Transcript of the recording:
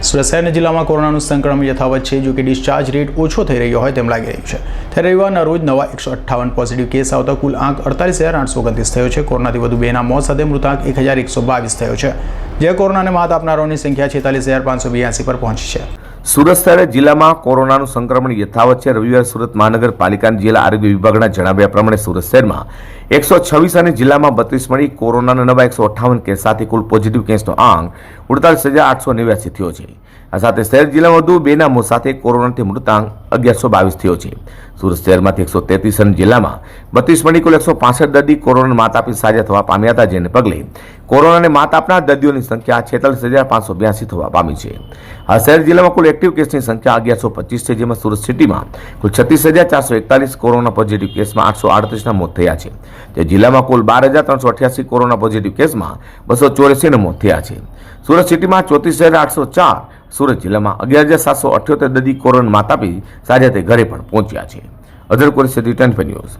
સુરત શહેર જિલ્લામાં કોરોનાનું સંક્રમણ યથાવત છે, જો કે ડિસ્ચાર્જ રેટ ઓછો થઈ રહ્યો હોય તેમ લાગી રહ્યું છે। ત્યારે રવિવારના રોજ નવા 158 પોઝિટિવ કેસ આવતા કુલ આંક 48,829 થયો છે। કોરોનાથી વધુ 2ના મોત સાથે મૃતાંક 1,122 થયો છે, જે કોરોનાને માત આપનારાઓની સંખ્યા 46,582 પર પહોંચી છે। સુરત શહેર જિલ્લામાં કોરોનાનું સંક્રમણ યથાવત છે। રવિવાર સુરત મહાનગરપાલિકાના જિલ્લા આરોગ્ય વિભાગના જણાવ્યા પ્રમાણે સુરત શહેરમાં 126 અને જિલ્લામાં 32 મળી કોરોનાના નવા 158 કેસ સાથે કુલ પોઝિટિવ કેસનો આંક 48,889 થયો છે। આ સાથે શહેર જિલ્લામાં વધુ 2ના મોત સાથે કોરોનાથી મૃતાંક 1,122 થયો છે। સુરત શહેરમાંથી 133 અને જિલ્લામાં 32 મળી કુલ 165 દર્દી કોરોનાને માત આપી સાજા થવા પામ્યા હતા, જેને પગલે કોરોનાને માત આપનાર દર્દીઓની સંખ્યા 46,582 થવા પામી છે। આ શહેર જિલ્લામાં કુલ એક્ટિવ કેસની સંખ્યા 1,125 છે, જેમાં સુરત સિટીમાં કુલ 36,441 કોરોના પોઝિટિવ કેસમાં 838ના મોત થયા છે, જે જિલ્લામાં કુલ 12,388 કોરોના પોઝિટિવ કેસમાં 284ના મોત થયા છે। સુરત સિટીમાં 34,804, સુરત જિલ્લામાં 11,778 દર્દી કોરોના માત આપી સાજા થઈ ઘરે પણ પહોંચ્યા છે। અધર કોરી સિટી 10 ન્યૂઝ।